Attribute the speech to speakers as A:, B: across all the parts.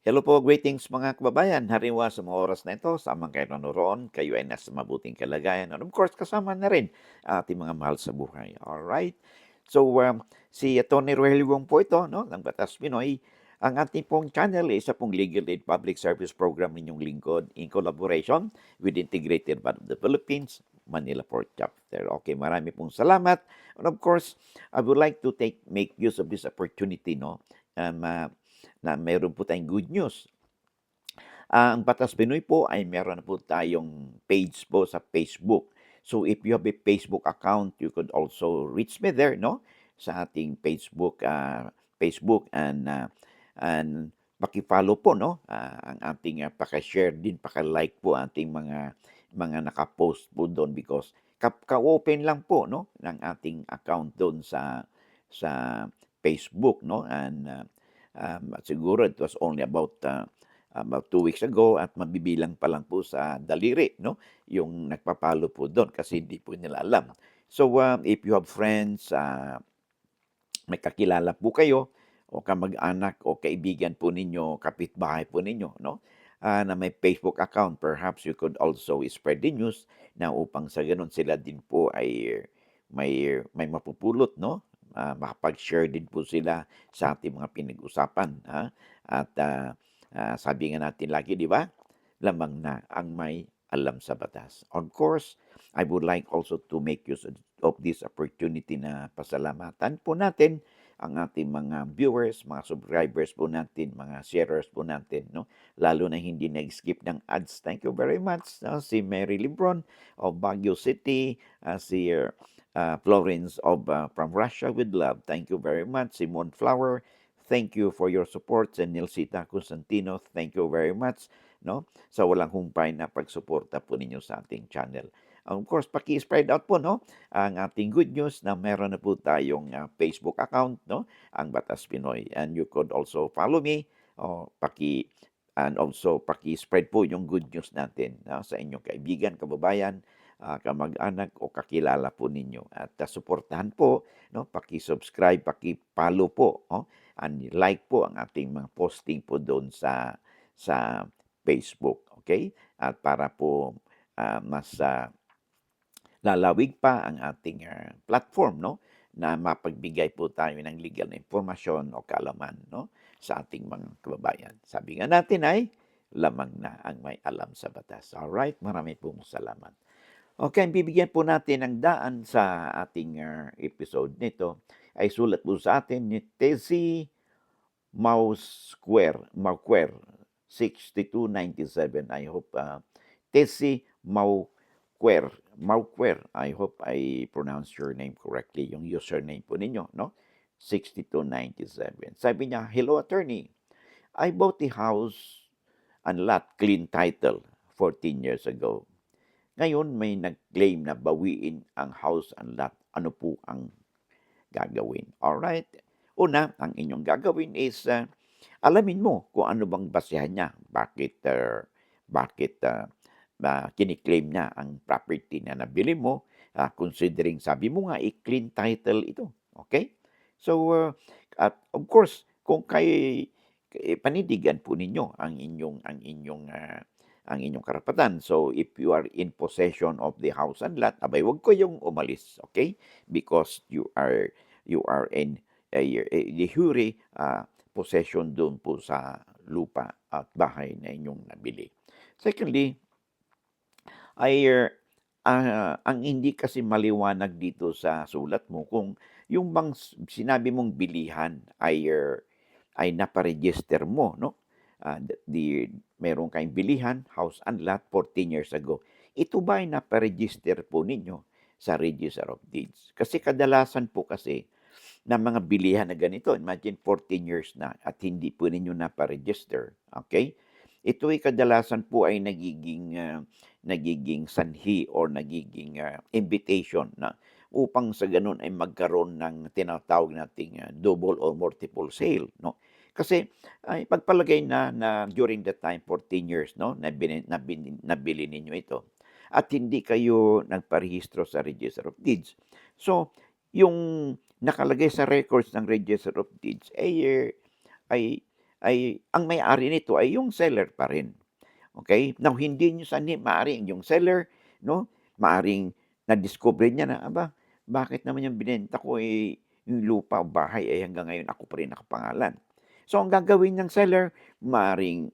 A: Hello po, greetings mga kababayan. Hariwa sa mga oras na ito, samang kayo naroon, kayo ay nasa mabuting kalagayan. And of course, kasama na rin ang ating mga mahal sa buhay. Alright? So, si Tony Rogelio po ito, no, ng Batas Pinoy. Ang ating pong channel ay isa pong legal aid public service program ninyong lingkod in collaboration with Integrated Bank of the Philippines, Manila Port Chapter. Okay, marami pong salamat. And of course, I would like to make use of this opportunity, no, um, uh, na meron po tayong good news. Ang Batas Pinoy po ay meron na po tayong page po sa Facebook. So if you have a Facebook account, you could also reach me there, no? Sa ating Facebook and paki-follow po, no? Ang ating paki-share din, paki-like po ating mga naka-post po doon because ka-open lang po, no, ng ating account doon sa Facebook, no? And siguro it was only about 2 weeks ago at mabibilang pa lang po sa daliri, no? Yung nagpapalo po doon kasi hindi po nila alam. So, if you have friends, may kakilala po kayo o kamag-anak o kaibigan po ninyo, kapitbahay po ninyo, no? Na may Facebook account, perhaps you could also spread the news na upang sa ganun sila din po ay may mapupulot, no? Makapag-share din po sila sa ating mga pinag-usapan, ha? At sabi nga natin lagi, di ba? Lamang na ang may alam sa batas. Of course, I would like also to make use of this opportunity na pasalamatan po natin ang ating mga viewers, mga subscribers po natin, mga sharers po natin, no? Lalo na hindi nag-skip ng ads. Thank you very much. Si Mary Lebron of Baguio City, si Florence from Russia with love. Thank you very much. Simon Flower, thank you for your support. And Nilsita Constantino, thank you very much, no? Sa walang humpay na pagsuporta po ninyo sa ating channel. Of course, paki-spread out po, no, ang ating good news na meron na po tayong Facebook account, no, ang Batas Pinoy. And you could also follow me o and also paki-spread po yung good news natin, no, sa inyong kaibigan, kababayan, kamag-anak o kakilala po ninyo. At suportahan po, no, paki-subscribe, paki-follow po, no, and like po ang ating mga posting po doon sa Facebook, okay? At para po mas lalawig pa ang ating platform, no, na mapagbigay po tayo ng legal na impormasyon o kaalaman, no, sa ating mga kababayan. Sabi nga natin ay lamang na ang may alam sa batas. Alright, marami pong salamat. Okay, bibigyan po natin ng daan sa ating episode nito ay sulat po sa atin ni Tessie Mauquer, 6297. I hope Tessie Mauquer, I hope I pronounce your name correctly, yung username po ninyo, no? 6297. Sabi niya, hello attorney, I bought the house and lot clean title 14 years ago. Ngayon may nag-claim na bawiin ang house and lot. Ano po ang gagawin? Alright. Una, ang inyong gagawin is alamin mo kung ano bang basehan niya. Bakit kiniklaim niya ang property na nabili mo, considering sabi mo nga, i-clean title ito. Okay? So, at of course, kung panindigan po ninyo ang inyong karapatan. So, if you are in possession of the house and lot, abay, wag ko yung umalis, okay? Because you are in the jure possession doon po sa lupa at bahay na inyong nabili. Secondly, ay ang hindi kasi maliwanag dito sa sulat mo kung yung bang sinabi mong bilihan ay napa-register mo, no? Meron kayong bilihan, house and lot 14 years ago. Ito ba ay napa-register po ninyo sa Register of Deeds? Kasi kadalasan po kasi na mga bilihan na ganito, imagine 14 years na at hindi po ninyo napa-register, okay? Ito ay kadalasan po ay nagiging sanhi or nagiging invitation na upang sa ganun ay magkaroon ng tinatawag nating double or multiple sale, no? Kasi ay pagpalagay na during that time 14 years, no, nabili ninyo ito at hindi kayo nagparehistro sa Register of Deeds. So, yung nakalagay sa records ng Register of Deeds ay ay ang may-ari nito ay yung seller pa rin. Okay? Now, hindi niyo maaaring yung seller, no, maaaring nadiskubre niya na, "Aba, bakit naman yung binenta ko, yung lupa o bahay ay hanggang ngayon ako pa rin nakapangalan." So, ang gagawin ng seller, maaaring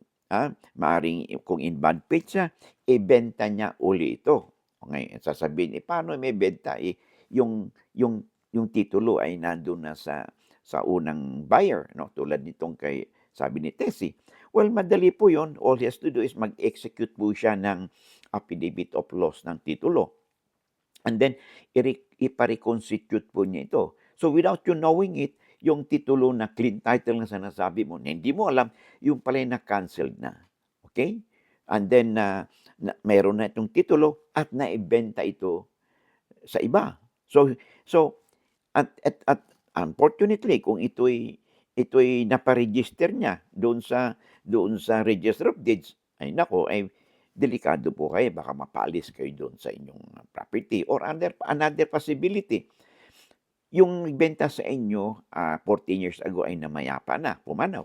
A: kung in bad faith siya, ibenta niya uli ito. Okay, sasabihin, paano may benta, yung titulo ay nandun na sa unang buyer, no, tulad nitong sabi ni Tessie. Well, madali po yon. All he has to do is mag-execute po siya ng affidavit of loss ng titulo. And then, ipareconstitute po niya ito. So, without you knowing it, yung titulo na clean title na sinasabi mo, na hindi mo alam, yung pala na-cancelled na. Okay? And then, mayroon na itong titulo at naibenta ito sa iba. So at unfortunately, kung ito'y napa-register niya doon sa Register of Deeds, ay nako, ay delikado po kayo, baka mapaalis kayo doon sa inyong property. Or another possibility, yung nagbenta sa inyo 14 years ago ay namayapa na, pumanaw.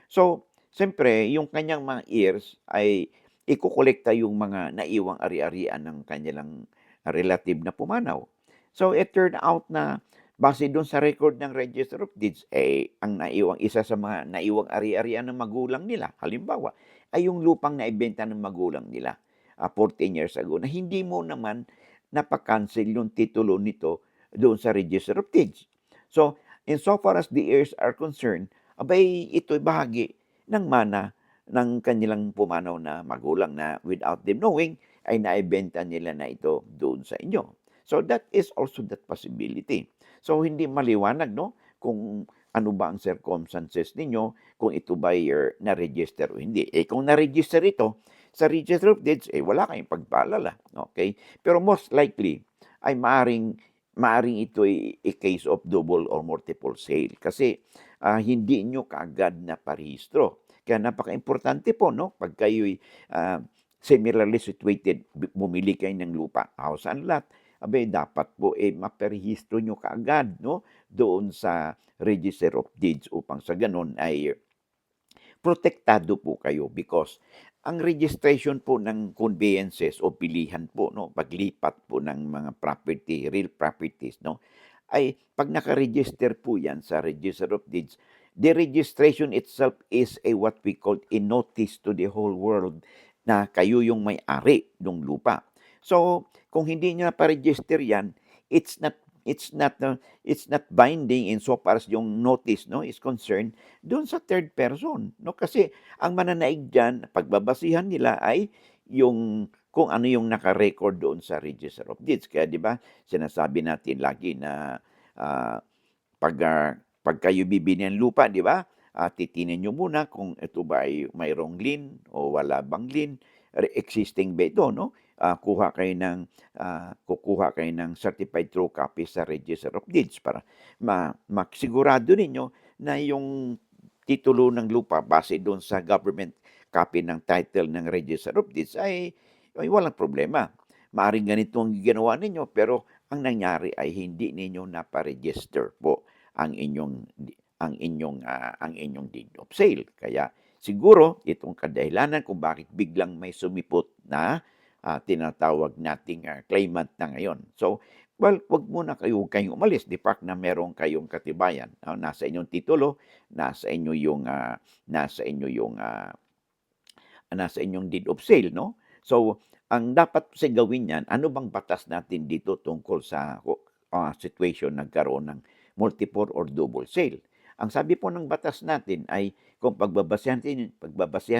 A: So, siyempre yung kanyang mga heirs ay ikokolekta yung mga naiwang ari-arian ng kanilang relative na pumanaw. So, it turned out na base doon sa record ng Register of Deeds, ang isa sa mga naiwang ari-arian ng magulang nila, halimbawa, ay yung lupang naibenta ng magulang nila 14 years ago na hindi mo naman napakancel yung titulo nito doon sa Register of Deeds. So, insofar as the heirs are concerned, abay ito'y bahagi ng mana ng kanilang pumanaw na magulang na without them knowing ay naibenta nila na ito doon sa inyo. So that is also that possibility. So hindi maliwanag, no, kung ano ba ang circumstances ninyo, kung ito ba na-register o hindi. Kung na-register ito sa Register of Deeds, wala kayong pagpaalala. Okay? Pero most likely ay maaring ito ay a case of double or multiple sale kasi hindi nyo kaagad na parehistro. Kaya napaka-importante po, no, pag kayo'y similarly situated, bumili kayo ng lupa, house and lot, dapat po maparehistro nyo kaagad, no, doon sa Register of Deeds upang sa ganun ay protektado po kayo because ang registration po ng conveyances o pilihan po, no, paglipat po ng mga property, real properties, no, ay pag naka-register po yan sa Register of Deeds, the registration itself is what we call a notice to the whole world na kayo yung may-ari ng lupa. So, kung hindi niya pa-register yan, it's not it's not binding in so far as yung notice, no, is concerned doon sa third person, no, kasi ang mananaig diyan pagbabasihan nila ay yung kung ano yung naka-record doon sa Register of Deeds. Kaya 'di ba sinasabi natin lagi na pag pag kayo bibili ng lupa, 'di ba, titingnan niyo muna kung ito ba ay mayroong lien o wala bang lien, existing ba ito, no? Kukuha kayo ng certified true copy sa Register of Deeds para masigurado ninyo na yung titulo ng lupa base doon sa government copy ng title ng Register of Deeds ay walang problema. Maaring ganito ang ginawa ninyo pero ang nangyari ay hindi ninyo napa-register po ang inyong deed of sale. Kaya siguro itong kadahilanan kung bakit biglang may sumipot na tinatawag nating claimant na ngayon. So, well, wag muna kayong umalis. The fact na meron kayong katibayan, nasa inyong titulo, nasa inyong deed of sale, no? So, ang dapat kasi gawin yan, ano bang batas natin dito tungkol sa situation nagkaroon ng multiple or double sale? Ang sabi po ng batas natin ay kung pagbabasehan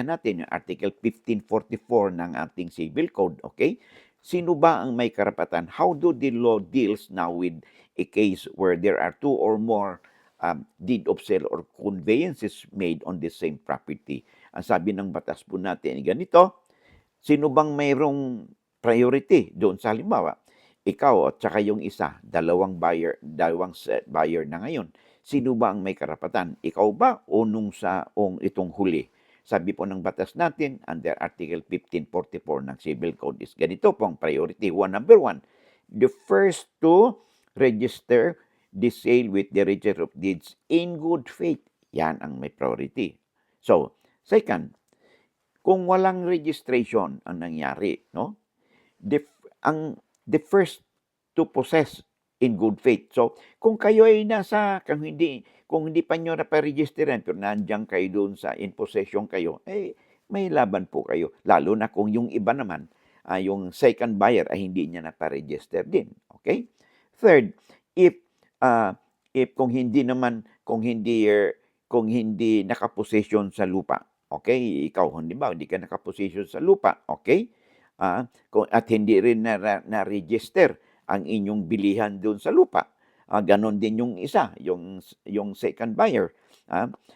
A: natin yung Article 1544 ng ating Civil Code, okay? Sino ba ang may karapatan? How do the law deals now with a case where there are two or more deed of sale or conveyances made on the same property? Ang sabi ng batas po natin ay ganito, sino bang mayroong priority doon sa halimbawa? Ikaw at saka yung isa, dalawang buyer na ngayon. Sino ba ang may karapatan? Ikaw ba o itong huli? Sabi po ng batas natin under Article 1544 ng Civil Code is ganito pong priority. Number one, the first to register the sale with the Register of Deeds in good faith. Yan ang may priority. So, second, kung walang registration ang nangyari, no? The, ang, the first to possess in good faith. So, kung kayo ay kung hindi pa nyo naparegisteran, pero nandiyan kayo doon sa in possession kayo, may laban po kayo. Lalo na kung yung iba naman, yung second buyer ay hindi niya naparegister din. Okay? Third, if, uh, if kung hindi nakaposisyon sa lupa, okay? Ikaw, hindi ka nakaposisyon sa lupa, okay? At hindi rin na-register ang inyong bilihan doon sa lupa. Ganon din yung isa, yung second buyer.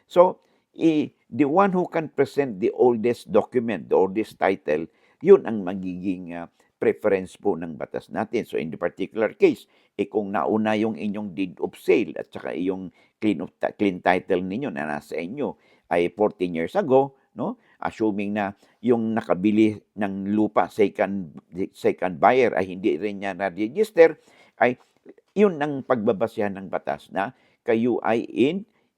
A: So, the one who can present the oldest document, the oldest title, yun ang magiging preference po ng batas natin. So, in the particular case, kung nauna yung inyong deed of sale at saka yung clean title ninyo na nasa inyo ay 14 years ago, no? Assuming na yung nakabili ng lupa, second buyer ay hindi rin niya na-register, ay yun ang pagbabasehan ng batas na kayo ay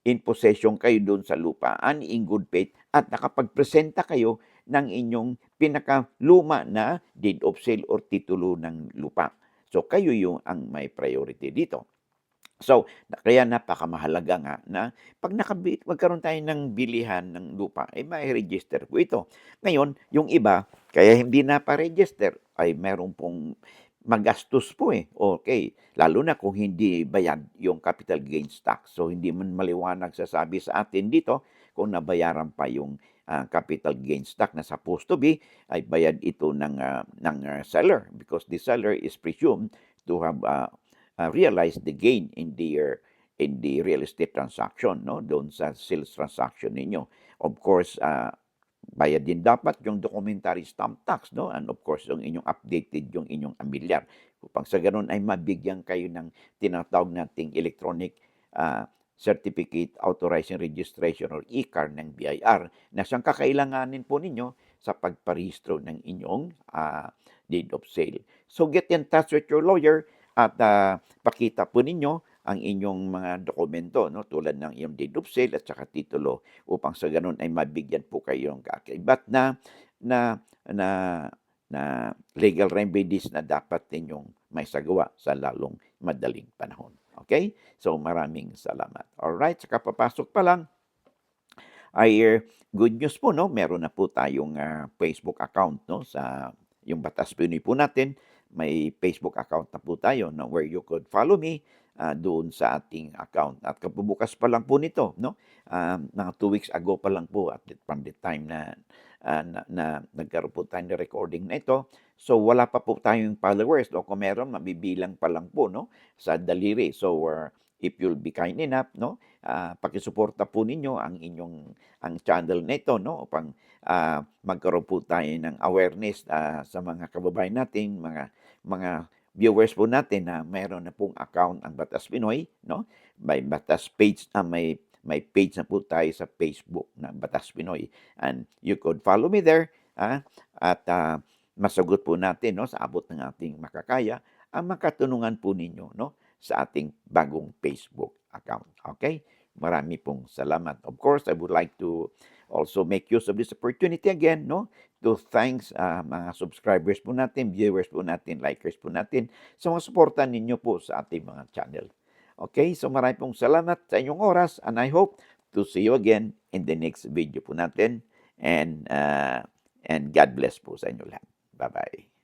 A: in possession kayo doon sa lupaan in good faith at nakapagpresenta kayo ng inyong pinakaluma na deed of sale or titulo ng lupa. So kayo yung ang may priority dito. So, kaya napakamahalaga nga na pag magkaroon tayo ng bilihan ng lupa, may register po ito. Ngayon, yung iba, kaya hindi naparegister, ay meron pong magastos po Okay, lalo na kung hindi bayad yung capital gains tax. So, hindi man maliwanag sasabi sa atin dito kung nabayaran pa yung capital gains tax na supposed to be, ay bayad ito ng seller because the seller is presumed to have realize the gain in the real estate transaction, no? Doon sa sales transaction ninyo. Of course, bayad din dapat yung documentary stamp tax, no? And of course, yung yung inyong amilyar. Upang sa ganun ay mabigyan kayo ng tinatawag nating electronic certificate authorizing registration or ECAR ng BIR na siyang kakailanganin po ninyo sa pagparehistro ng inyong deed of sale. So get in touch with your lawyer at pakita po ninyo ang inyong mga dokumento, no? Tulad ng iyong deed of sale at saka titulo upang sa ganun ay mabigyan po kayo ng kakaibat na legal remedies na dapat ninyong may sagawa sa lalong madaling panahon. Okay? So maraming salamat. Alright, saka papasok pa lang ay good news po, no? Meron na po tayong Facebook account, no? Sa yung Batas Pinoy po natin, may Facebook account na po tayo, no? Where you could follow me doon sa ating account. At kabubukas pa lang po nito, no? Mga 2 weeks ago pa lang po at from the time na nagkaroon po tayo ng recording na ito. So wala pa po tayong followers, o kung meron, mabibilang pa lang po, no? Sa daliri. So if you'll be kind enough, no? Pakisuporta po ninyo ang channel nito, no? Upang magkaroon po tayo ng awareness sa mga kababayan natin, mga viewers po natin na mayroon na pong account ang Batas Pinoy, no? May Batas page may page na po tayo sa Facebook na Batas Pinoy. And you could follow me there, at masagot po natin, no, sa abot ng ating makakaya ang makatunungan po ninyo, no, sa ating bagong Facebook account. Okay? Marami pong salamat. Of course, I would like to also make use of this opportunity again, no, to thanks mga subscribers po natin, viewers po natin, likers po natin, sa mga suporta ninyo po sa ating mga channel. Okay, so marami pong salamat sa inyong oras and I hope to see you again in the next video po natin and God bless po sa inyo lahat. Bye-bye.